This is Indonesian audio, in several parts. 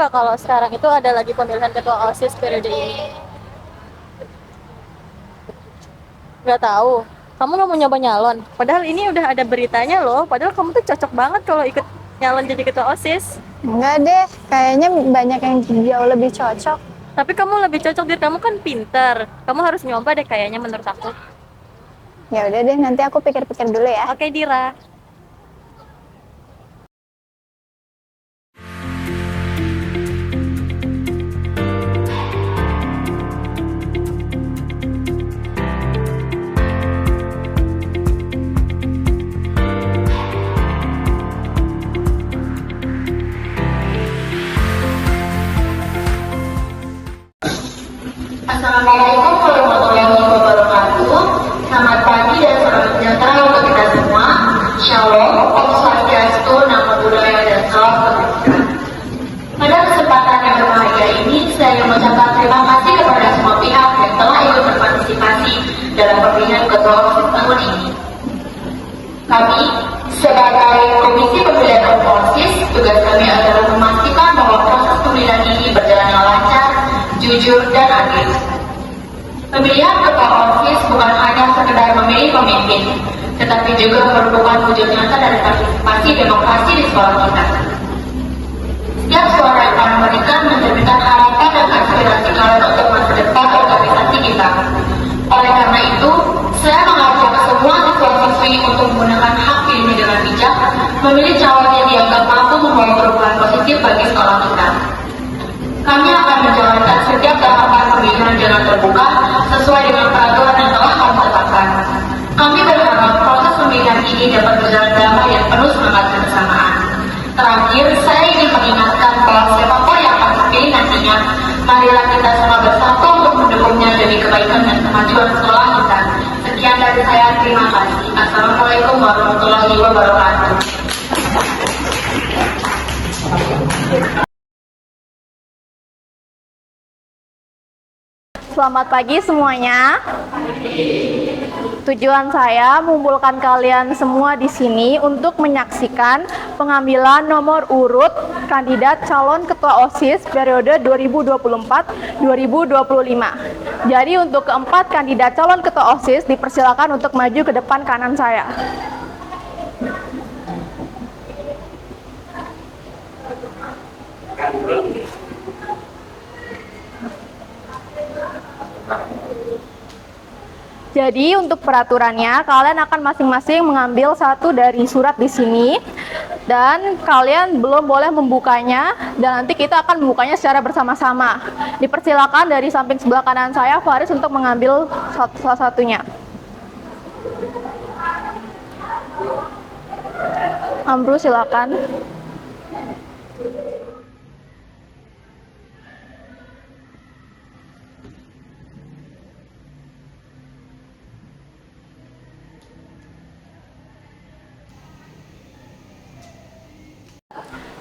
nggak kalau sekarang itu ada lagi pemilihan ketua OSIS periode ini? Nggak tahu. Kamu nggak mau nyoba nyalon? Padahal ini udah ada beritanya loh. Padahal kamu tuh cocok banget kalau ikut nyalon jadi ketua OSIS. Enggak deh, kayaknya banyak yang jauh lebih cocok. Tapi kamu lebih cocok, dir, kamu kan pinter. Kamu harus nyoba deh kayaknya menurut aku. Ya udah deh, nanti aku pikir-pikir dulu ya. Oke, Dira. Assalamualaikum warahmatullahi wabarakatuh. Selamat pagi dan salam sejahtera untuk kita semua. Shalom, Om Swastiastu, Namo Buddhaya dan salam kebajikan. Pada kesempatan yang berbahagia ini, saya mengucapkan terima kasih kepada semua pihak yang telah ikut berpartisipasi dalam pemilihan ketua OSIS tahun ini. Kami, sebagai Komisi Pemilihan OSIS, tugas kami adalah memastikan bahwa proses pemilihan ini berjalan dengan lancar, jujur, dan adil. Pemilihan ketua OSIS bukan hanya sekedar memilih pemimpin, tetapi juga merupakan wujud nyata dari partisipasi demokrasi di sekolah kita. Setiap suara yang kalian berikan mencerminkan harapan dan aspirasi kalian untuk masa depan organisasi kita. Oleh karena itu, saya mengajak semua siswa-siswi untuk menggunakan hak pilih dengan bijak, memilih calon yang dianggap mampu membawa perubahan positif bagi sekolah kita. Kami akan menjalankan setiap tahapan pemilihan dengan terbuka sesuai dengan peraturan yang telah kami tetapkan. Kami berharap proses pemilihan ini dapat berjalan damai dan penuh semangat kebersamaan. Terakhir, saya ingin mengingatkan bahwa siapapun yang akan terpilih nantinya, marilah kita semua bersatu untuk mendukungnya demi kebaikan dan kemajuan sekolah kita. Sekian dari saya, terima kasih. Assalamualaikum warahmatullahi wabarakatuh. Selamat pagi semuanya. Tujuan saya mengumpulkan kalian semua di sini untuk menyaksikan pengambilan nomor urut kandidat calon ketua OSIS periode 2024-2025. Jadi untuk keempat kandidat calon ketua OSIS dipersilakan untuk maju ke depan kanan saya. Jadi untuk peraturannya, kalian akan masing-masing mengambil satu dari surat di sini dan kalian belum boleh membukanya dan nanti kita akan membukanya secara bersama-sama. Dipersilakan dari samping sebelah kanan saya, Faris, untuk mengambil salah satunya. Amru, silakan.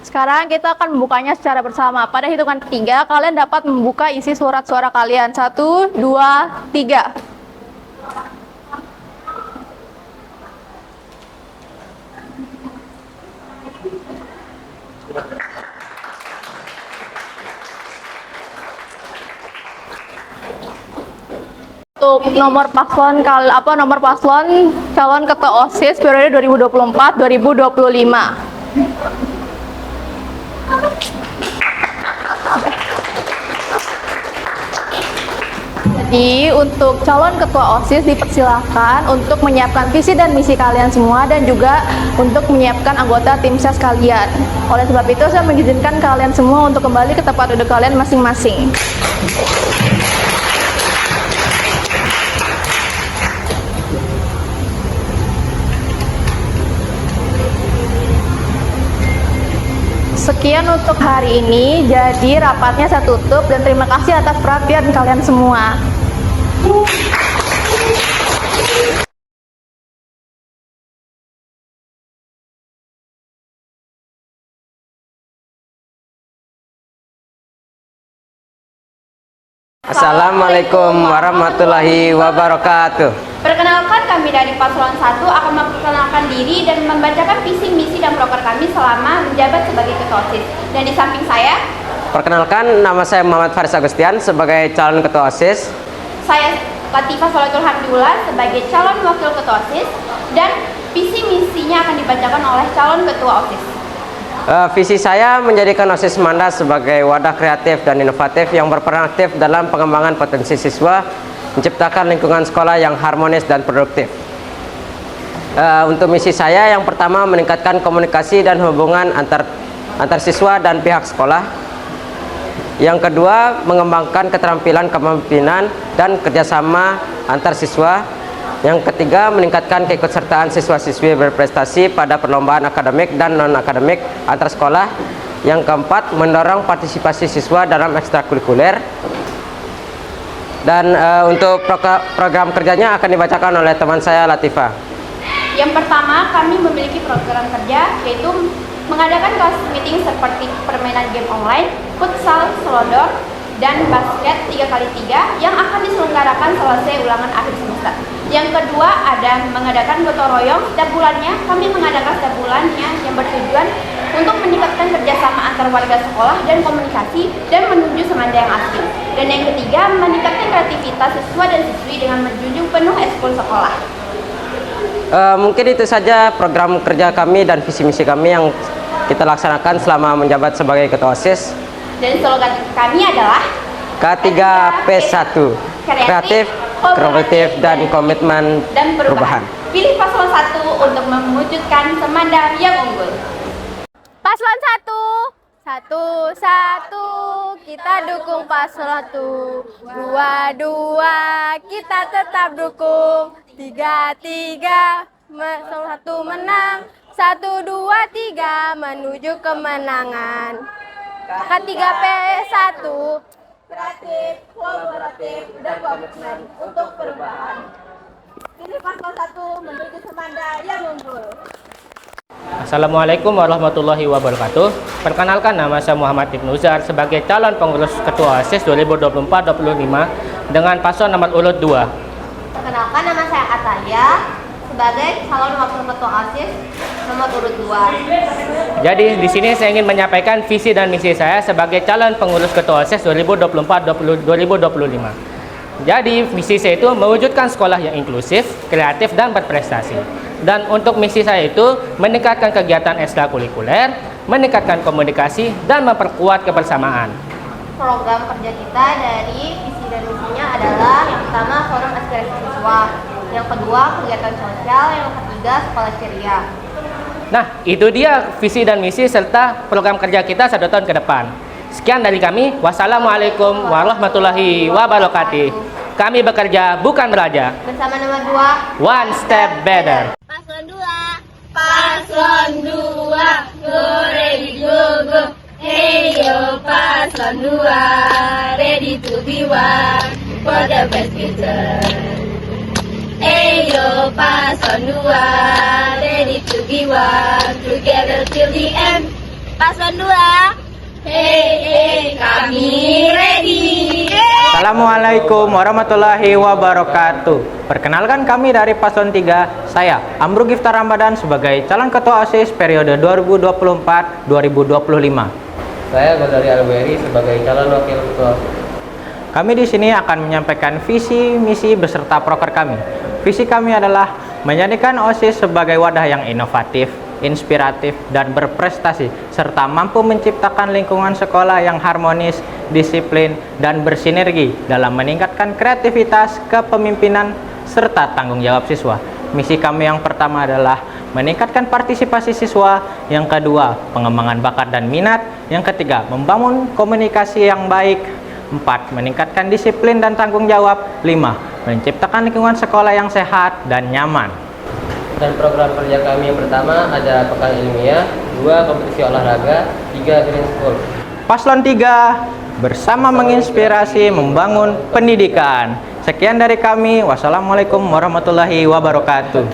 Sekarang kita akan membukanya secara bersama. Pada hitungan ketiga, kalian dapat membuka isi surat suara kalian. 1, 2, 3. Untuk nomor paslon calon ketua OSIS periode 2024-2025. Jadi untuk calon ketua OSIS dipersilahkan untuk menyiapkan visi dan misi kalian semua dan juga untuk menyiapkan anggota tim ses kalian. Oleh sebab itu saya mengizinkan kalian semua untuk kembali ke tempat duduk kalian masing-masing. Sekian untuk hari ini, jadi rapatnya saya tutup dan terima kasih atas perhatian kalian semua. Assalamualaikum warahmatullahi wabarakatuh. Perkenalkan, kami dari Paslon 1 akan memperkenalkan diri dan membacakan visi, misi, dan program kami selama menjabat sebagai ketua OSIS. Dan di samping saya Perkenalkan, nama saya Muhammad Faris Agustian sebagai calon ketua OSIS. Saya Latifah Sholatul Hamdulillah sebagai calon wakil ketua OSIS dan visi misinya akan dibacakan oleh calon ketua OSIS. Visi saya menjadikan OSIS Manda sebagai wadah kreatif dan inovatif yang berperan aktif dalam pengembangan potensi siswa, menciptakan lingkungan sekolah yang harmonis dan produktif. Untuk misi saya yang pertama meningkatkan komunikasi dan hubungan antar siswa dan pihak sekolah. Yang kedua, mengembangkan keterampilan kepemimpinan dan kerjasama antar siswa. Yang ketiga, meningkatkan keikutsertaan siswa-siswi berprestasi pada perlombaan akademik dan non-akademik antar sekolah. Yang keempat, mendorong partisipasi siswa dalam ekstrakurikuler. Dan untuk program kerjanya akan dibacakan oleh teman saya Latifah. Yang pertama, kami memiliki program kerja yaitu mengadakan kelas meeting seperti permainan game online, futsal, selodor, dan basket 3x3 yang akan diselenggarakan selesai ulangan akhir semester. Yang kedua ada mengadakan gotong royong setiap bulannya. Kami mengadakan setiap bulannya yang bertujuan untuk meningkatkan kerjasama antar warga sekolah dan komunikasi dan menuju Semanda yang asli. Dan yang ketiga, meningkatkan kreativitas siswa dan siswi dengan menjunjung penuh ekskul sekolah. Mungkin itu saja program kerja kami dan visi misi kami yang kita laksanakan selama menjabat sebagai ketua OSIS. Dan slogan kami adalah K3P1, kreatif, kooperatif, dan komitmen dan perubahan. Pilih paslon 1 untuk mewujudkan Semanda yang unggul. Paslon 1, kita dukung paslon 1. 2, kita tetap dukung. 3, paslon 1 menang. 1, 2, 3 menuju kemenangan. K3P1, kreatif, kooperatif, dan komitmen untuk perubahan. Pilih paslon 1 menuju Semanda yang unggul. Assalamualaikum warahmatullahi wabarakatuh. Perkenalkan, nama saya Muhammad Ibnu Zar sebagai calon pengurus ketua OSIS 2024-2025 dengan paslon nomor urut 2. Perkenalkan, nama saya Atalia sebagai calon wakil ketua OSIS nomor urut 2. Jadi di sini saya ingin menyampaikan visi dan misi saya sebagai calon pengurus ketua OSIS 2024-2025. Jadi visi saya itu mewujudkan sekolah yang inklusif, kreatif, dan berprestasi. Dan untuk misi saya itu meningkatkan kegiatan ekstrakurikuler, meningkatkan komunikasi, dan memperkuat kebersamaan. Program kerja kita dari visi dan misinya adalah yang pertama forum aspirasi siswa, yang kedua kegiatan sosial, yang ketiga sekolah ceria. Nah, itu dia visi dan misi serta program kerja kita 1 tahun ke depan. Sekian dari kami. Wassalamualaikum warahmatullahi wabarakatuh. Kami bekerja bukan belajar. Bersama nomor 2, One step better. Paslon 2. Paslon 2, go ready go go. Hey yo, Paslon 2, ready to be one for the best future. Hey yo, Paslon 2, ready to be one together till the end. Paslon 2, hey, kami ready. Assalamualaikum warahmatullahi wabarakatuh. Perkenalkan, kami dari Paslon 3, saya Amru Giftar Ramadan sebagai calon ketua OSIS periode 2024-2025. Saya Godari Alberi sebagai calon wakil ketua. Kami di sini akan menyampaikan visi, misi beserta proker kami. Visi kami adalah menjadikan OSIS sebagai wadah yang inovatif, inspiratif, dan berprestasi, serta mampu menciptakan lingkungan sekolah yang harmonis, disiplin, dan bersinergi dalam meningkatkan kreativitas, kepemimpinan, serta tanggung jawab siswa. Misi kami yang pertama adalah meningkatkan partisipasi siswa, yang kedua, pengembangan bakat dan minat, yang ketiga, membangun komunikasi yang baik, 4, meningkatkan disiplin dan tanggung jawab, 5, menciptakan lingkungan sekolah yang sehat dan nyaman. Dan program kerja kami yang pertama ada pekan ilmiah, 2 kompetisi olahraga, 3 green school. Paslon 3 bersama menginspirasi membangun pendidikan. Sekian dari kami. Wassalamualaikum warahmatullahi wabarakatuh.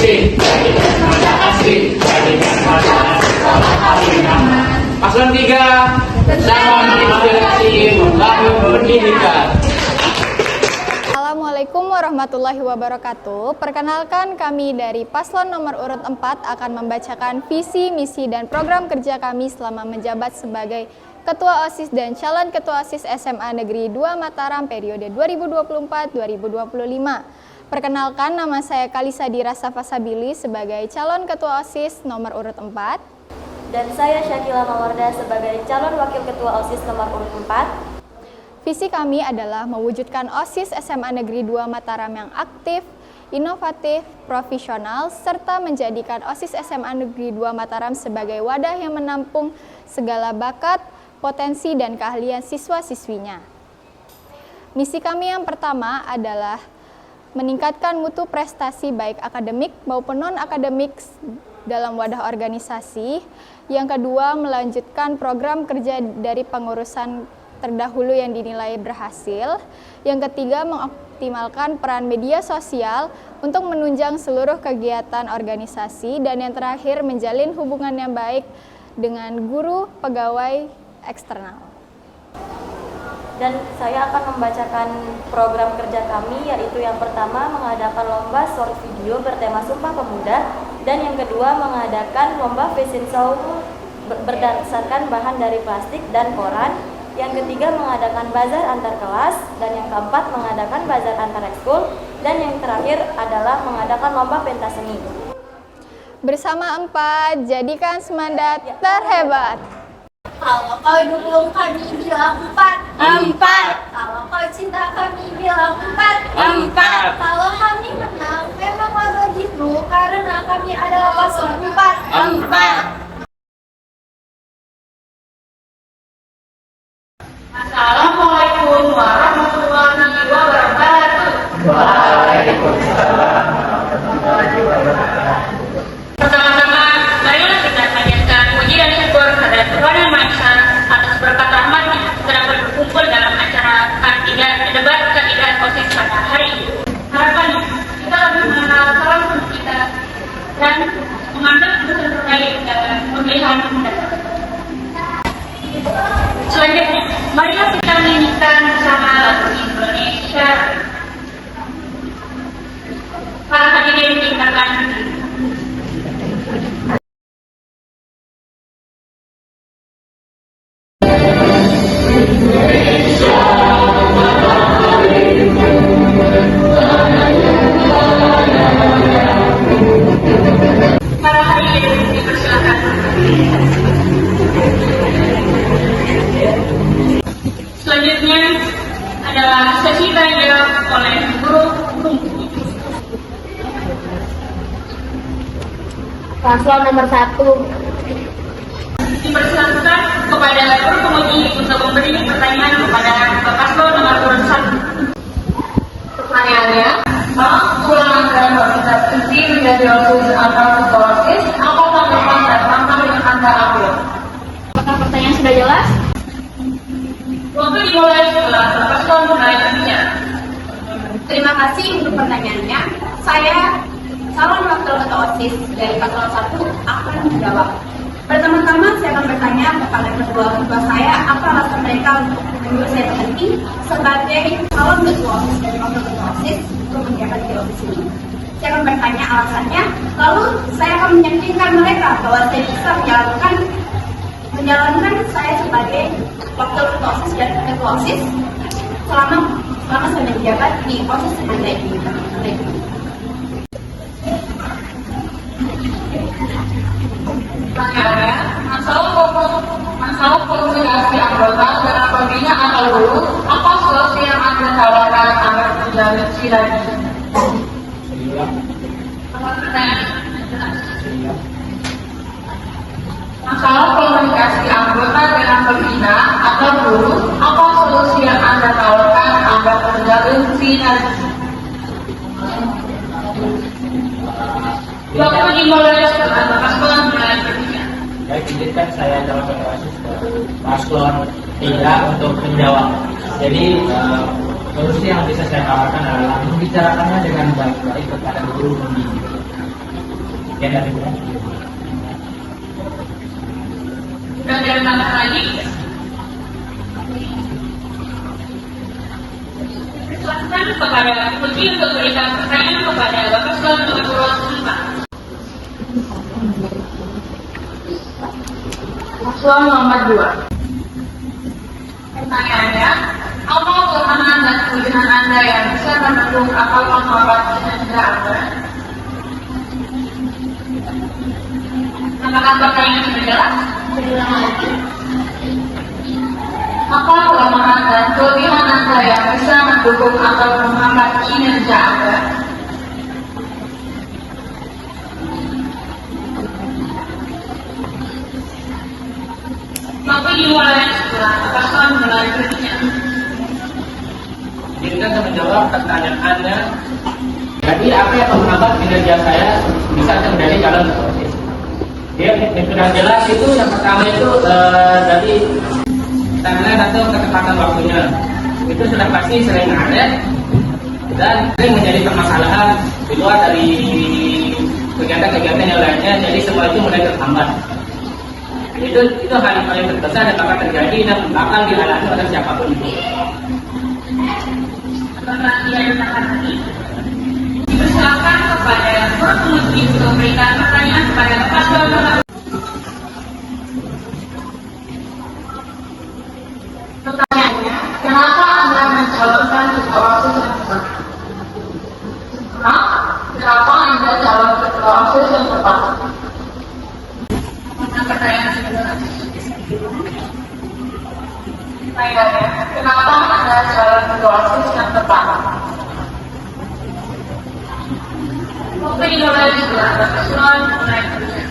Dari warahmatullahi wabarakatuh. Perkenalkan, kami dari Paslon nomor urut 4 akan membacakan visi, misi, dan program kerja kami selama menjabat sebagai Ketua OSIS dan calon Ketua OSIS SMA Negeri 2 Mataram periode 2024-2025. Perkenalkan, nama saya Kalisa Dira Safasabili sebagai calon Ketua OSIS nomor urut 4. Dan saya Syakila Mawarda sebagai calon Wakil Ketua OSIS nomor urut 4. Visi kami adalah mewujudkan OSIS SMA Negeri 2 Mataram yang aktif, inovatif, profesional, serta menjadikan OSIS SMA Negeri 2 Mataram sebagai wadah yang menampung segala bakat, potensi, dan keahlian siswa-siswinya. Misi kami yang pertama adalah meningkatkan mutu prestasi baik akademik maupun non-akademik dalam wadah organisasi. Yang kedua, melanjutkan program kerja dari pengurusan terdahulu yang dinilai berhasil. Yang ketiga, mengoptimalkan peran media sosial untuk menunjang seluruh kegiatan organisasi. Dan yang terakhir, menjalin hubungan yang baik dengan guru, pegawai eksternal. Dan saya akan membacakan program kerja kami, yaitu yang pertama mengadakan lomba short video bertema Sumpah Pemuda, dan yang kedua mengadakan lomba fashion show berdasarkan bahan dari plastik dan koran. Yang ketiga mengadakan bazar antar kelas, dan yang keempat mengadakan bazar antar ekskul, dan yang terakhir adalah mengadakan lomba pentas seni. Bersama 4, jadikan semangat terhebat. Kalau kau dukung kami bilang 4. Kalau kau cinta kami bilang 4. Kalau kami menang memang begitu karena kami adalah paslon 4. Assalamualaikum warahmatullahi wabarakatuh. Waalaikumsalam warahmatullahi wabarakatuh. Pertama-tama, marilah kita panjatkan puji dan syukur kepada Tuhan Yang Maha Esa atas berkat rahmat-Nya telah berkumpul dalam acara debat kandidat OSIS pada hari ini. Harapannya kita lebih mengenal calon kita dan mengambil keputusan terbaik dalam pemilihan mendatang. Selanjutnya, marilah kita menyanyikan bersama lagu Indonesia. Para hadirin tingkatkan para hadirin dipersilakan. Selanjutnya adalah sesi tanya jawab oleh guru Rumpi. Paslon nomor 1. Dipersilakan kepada guru penguji untuk memberi pertanyaan kepada paslon nomor urut 1. Pertanyaannya, saat pulang dan bisa berhenti menjadi OSIS atau ketua OSIS, apa tanggapan dan langkah yang Anda ambil? Apakah pertanyaan sudah jelas? Waktu dimulai setelah paslon mulai berbicara. Terima kasih untuk pertanyaannya. Saya, calon wakil ketua OSIS dari paslon 1, akan menjawab. Pertama-tama saya akan bertanya kepada kedua saya apa alasan mereka untuk menyuruh saya berhenti sebagai calon ketua OSIS dari wakil ketua OSIS untuk menjabat di OSIS ini. Saya akan bertanya alasannya, lalu saya akan meyakinkan mereka bahwa saya bisa menjalankan saya sebagai wakil ketua OSIS dan ketua OSIS selama saya menjabat di OSIS yang ada ini. Pertanyaannya, masalah komunikasi anggota dengan pembina atau guru, apa solusi yang Anda tawarkan agar terjalin sinergi? Masalah komunikasi anggota dengan pembina atau guru, apa solusi yang Anda tawarkan agar terjalin sinergi? Waktu dimulai setelah paslon mulai berbicara. Baik, izinkan saya calon ketua OSIS paslon 3 untuk menjawab. Jadi solusi yang bisa saya tawarkan adalah membicarakannya dengan baik-baik kepada guru pembimbing. Sekian dari saya. Sudah ada tambah lagi? Silakan kepada Putri untuk berikan pertanyaan kepada Bapak Paslon nomor 5. Paslon nomor 2. Pertanyaannya, apa kelemahan dan kelebihan Anda yang bisa mendukung akal menghambat kinerja Anda? Apakah pertanyaan sudah jelas? Apa kelemahan dan kelebihan Anda yang bisa mendukung atau menghambat kinerja Anda? Waktu dimulai setelah paslon mulai berbicara. Dengan menjawab pertanyaan Anda, jadi apa yang menghambat kinerja saya bisa menjadi calon ketua OSIS? Dia sudah jelas itu yang pertama itu dari timeline atau ketepatan waktunya itu sudah pasti sering ngaret dan sering menjadi permasalahan di luar dari kegiatan-kegiatan yang lainnya, jadi semua itu mulai terhambat. Itu hal yang paling terbesar yang bakal terjadi dan bakal dialami oleh siapapun itu. Dipersilakan kepada Putri untuk memberikan pertanyaan kepada paslon nomor. Pertanyaannya, kenapa Anda mencalonkan ketua OSIS yang tepat? Kenapa Anda calon ketua OSIS yang tepat? Pertanyaan sebenarnya. Pertanyaannya, kenapa Anda calon ketua OSIS yang tepat? Waktu dimulai juga, paslon mulai kerja.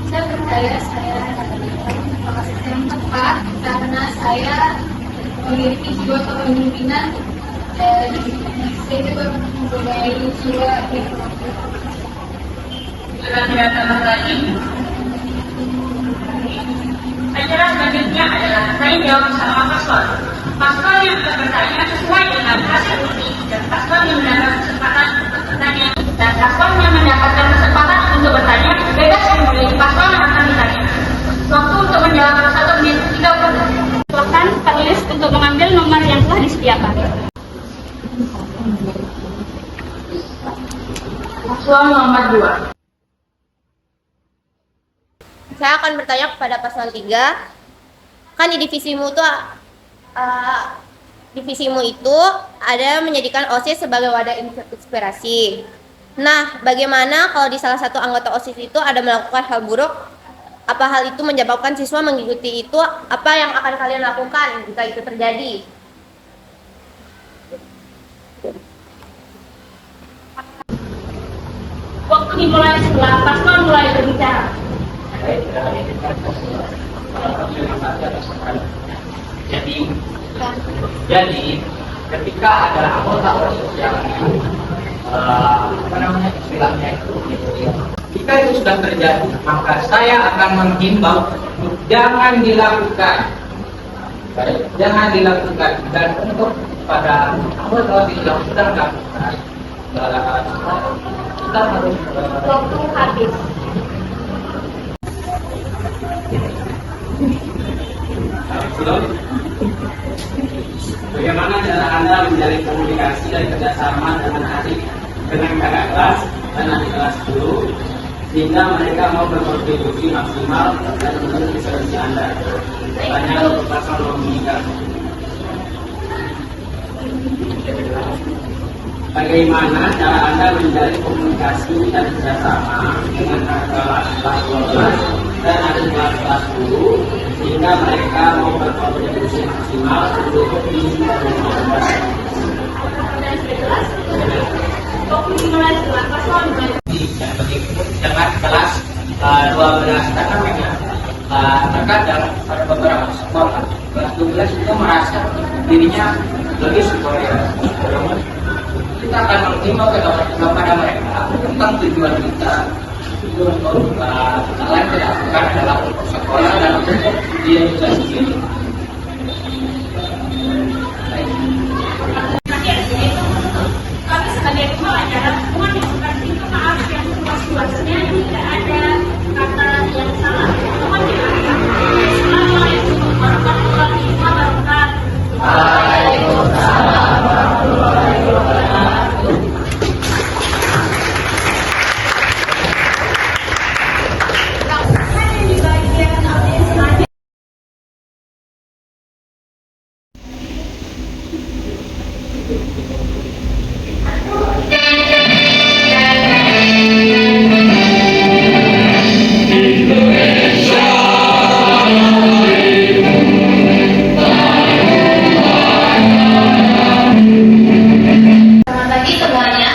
Saya percaya saya adalah yang tepat karena saya memiliki jiwa kepemimpinan dan saya juga mempunyai jiwa ekonomi. Sudah tidak tambah lagi. Acara selanjutnya adalah saya jawab bersama paslon. Paslon yang akan bertanya sesuai dengan hasil uji dan paslon yang mendapat kesempatan untuk bertanya dan paslon yang mendapatkan kesempatan untuk bertanya bebas memilih paslon yang akan ditanya. Waktu untuk menjawab 1 menit 30. Silakan panelis untuk mengambil nomor yang telah disediakan. Paslon nomor 2. Saya akan bertanya kepada paslon 3. Kan di divisimu itu ada menjadikan OSIS sebagai wadah inspirasi. Nah, bagaimana kalau di salah satu anggota OSIS itu ada melakukan hal buruk? Apa hal itu menyebabkan siswa mengikuti itu? Apa yang akan kalian lakukan jika itu terjadi? Waktu dimulai setelah paslon mulai berbicara. Jadi ketika ada anggota OSIS yang istilahnya itu, jika itu sudah terjadi, maka saya akan menghimbau jangan dilakukan, dan untuk pada anggota OSIS yang sudah melakukan kita harus Waktu habis. Bagaimana cara Anda menjalin komunikasi dan kerjasama dengan adik, dengan kakak kelas dan adik kelas guru, sehingga mereka mau berkontribusi maksimal dan memenuhi visi Anda? Tanya untuk pasal komunikasi. Bagaimana cara Anda menjalin komunikasi dan kerjasama dengan kakak kelas 12 dan adik kelas guru, sehingga mereka mau berkontribusi maksimal untuk visi Anda? Dengan kelas 12 terkadang pada beberapa sekolah kelas 12 itu merasa dirinya lebih superior. Kita akan menghimbau kepada mereka tentang tujuan kita untuk kalian tidak lakukan adalah untuk sekolah dan untuk dia juga sendiri. Kami sebagai pengajar mengajukan minta maaf yang seluas-luasnya jika ada kata yang salah. Mohon dimaafkan. Assalamualaikum warahmatullahi wabarakatuh. Selamat pagi semuanya.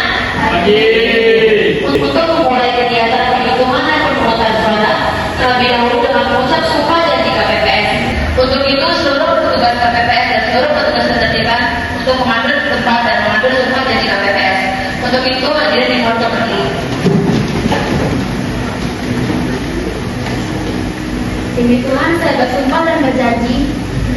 Untuk memulai kegiatan penghitungan dan pemungutan suara, terlebih dahulu dengan mengucap sumpah janji KPPS. Untuk itu, seluruh petugas KPPS dan seluruh petugas ketertiban untuk mengambil tempat dan mengambil sumpah janji KPPS. Untuk itu, hadirin dimohon untuk berdiri. Demi Tuhan, saya bersumpah dan berjanji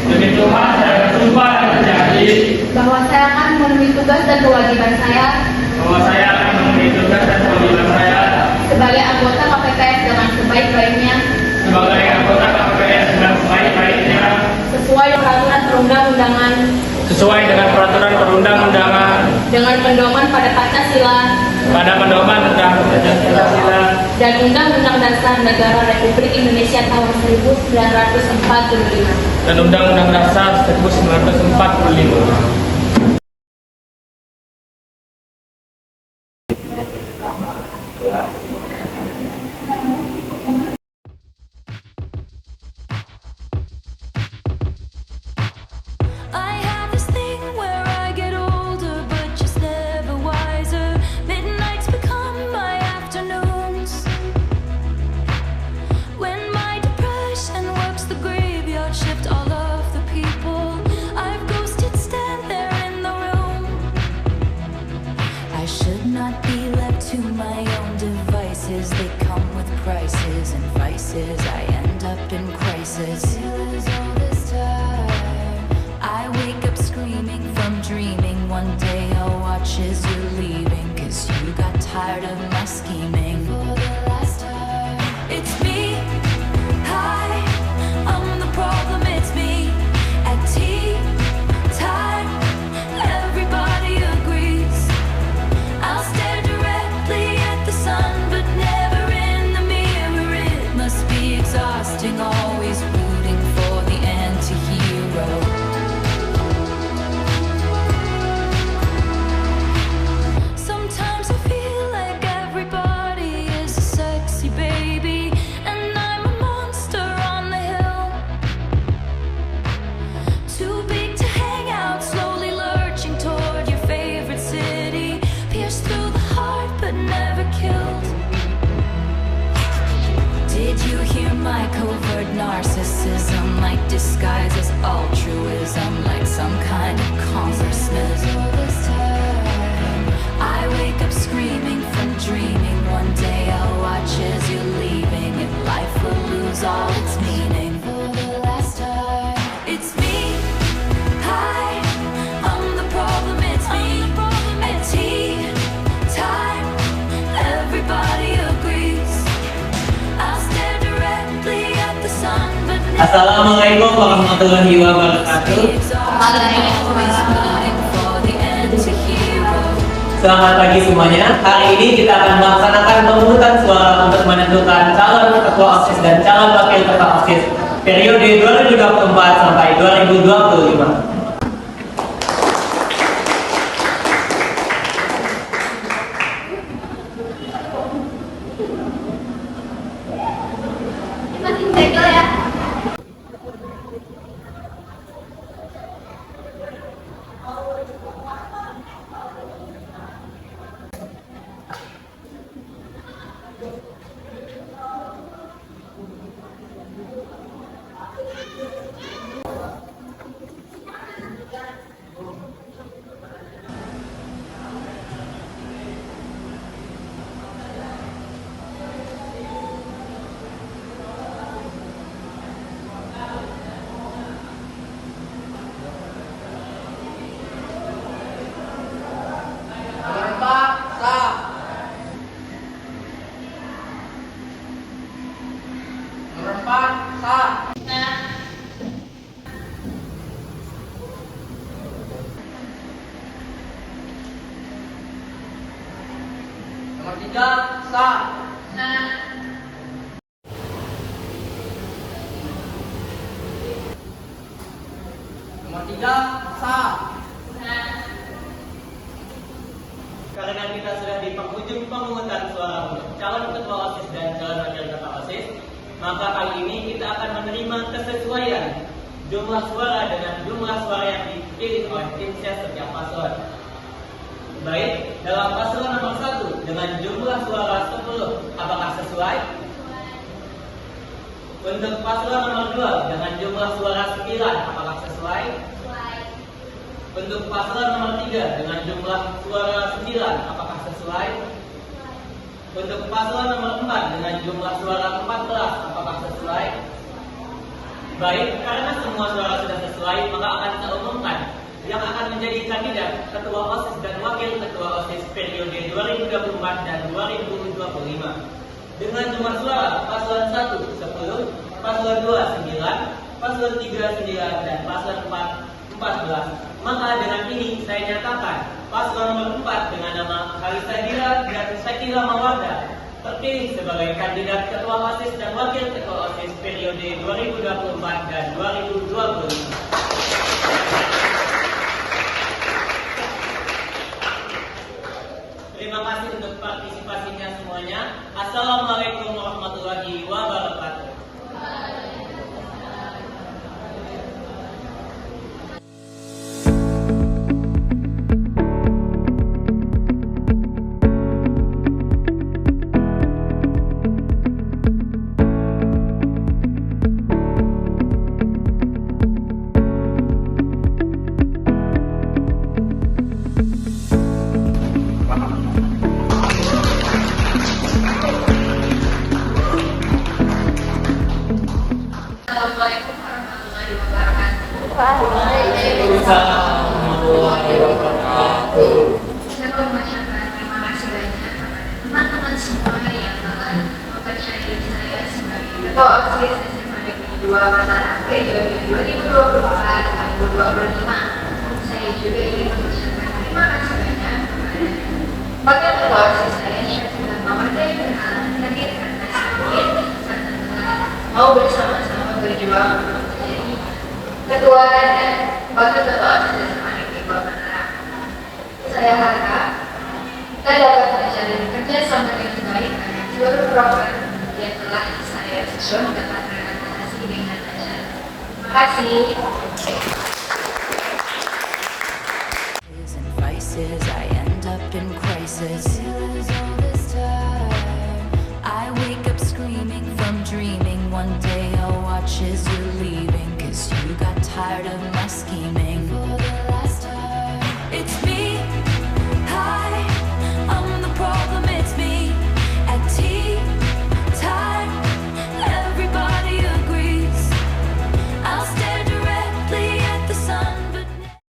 Demi Tuhan, saya bersumpah dan berjanji bahwa saya akan memenuhi tugas dan kewajiban saya bahwa saya akan memenuhi tugas dan kewajiban saya sebagai anggota KPPS dengan sebaik-baiknya sebagai anggota KPPS dengan sebaik-baiknya sesuai peraturan perundang-undangan sesuai dengan peraturan perundang-undangan dengan pedoman pada Pancasila pada pedoman undang Pancasila dan Undang-Undang Dasar Negara Republik Indonesia tahun 1945. dan Undang-Undang Dasar 1945. I have this thing where I get older, but just never wiser. Midnights become my afternoons. When my depression works the graveyard shift, all of the people I've ghosted stand there in the room. I should not be left to my own devices. They come with prices and vices. I end up in crisis. I wake up screaming from dreaming. One day I'll watch as you're leaving, 'cause you got tired of my scheming. For the last time, it's me. Hi, I'm the problem, it's me. At tea time, everybody agrees. I'll stare directly at the sun, but never in the mirror. It must be exhausting, always rooting for the anti-hero. Sometimes I feel like everybody is a sexy baby, and I'm a monster on the hill. Too big to hang out, slowly lurching toward your favorite city. Pierced through the heart, but never killed. Did you hear my covert narcissism? Like disguise as altruism, like some kind of congressman. I wake up screaming from dreaming. One day I'll watch as you're leaving, and life will lose all its meaning. For the last time, it's me. Hi, I'm the problem, it's me. At tea time, everybody agrees. I'll stare directly at the sun, but Assalamualaikum warahmatullahi wabarakatuh. Selamat pagi semuanya. Hari ini kita akan melaksanakan pemungutan suara untuk menentukan calon ketua OSIS dan calon wakil ketua OSIS periode 2024 sampai 2025. Nomor 3, sah. Nomor 3, sah. karena kita sudah di penghujung pemungutan suara untuk calon ketua OSIS dan calon wakil ketua OSIS, maka kali ini kita akan menerima kesesuaian jumlah suara dengan jumlah suara yang dipilih oleh tim ses setiap paslon. Baik, dalam paslon nomor 1 dengan jumlah suara 10, apakah sesuai? Untuk paslon nomor 2 dengan jumlah suara 9, apakah sesuai? Untuk paslon nomor 3 dengan jumlah suara 9, apakah sesuai? Untuk paslon nomor 4 dengan jumlah suara 14, apakah sesuai? Baik, karena semua suara sudah sesuai, maka akan kita umumkan yang akan menjadi kandidat ketua OSIS dan wakil ketua OSIS periode 2024 dan 2025. Dengan jumlah suara paslon 1 10, paslon 2 9, paslon 3 9 dan paslon 4 14. Maka dengan ini saya nyatakan paslon nomor 4 dengan nama Halisadira dan Syakila Mawarda terpilih sebagai kandidat ketua OSIS dan wakil ketua OSIS periode 2024 dan 2025. Terima kasih untuk partisipasinya semuanya. Assalamualaikum warahmatullahi wabarakatuh. Assalamualaikum warahmatullahi wabarakatuh. Saya mau mengucapkan terima kasih banyak kepada teman-teman semua yang telah mempercayai saya sebagai ketua OSIS SMA Negeri 2 Mataram periode 2024-2025. Saya juga ingin mengucapkan terima kasih banyak kepada wakil ketua OSIS saya Syakila Mawarda yang berhalangan hadir karena sakit serta telah mau bersama-sama berjuang untuk menjadi ketua dan wakil ketua OSIS SMA Negeri 2 Mataram. Saya harap kita dapat menjalin kerja sama dengan baik dengan seluruh program yang telah saya susun dapat terrealisasi dengan lancar. Terima kasih. And vices, I end up in crisis. All this time, I wake up screaming from dreaming. One day I'll watch as you're leaving, 'cause you got tired of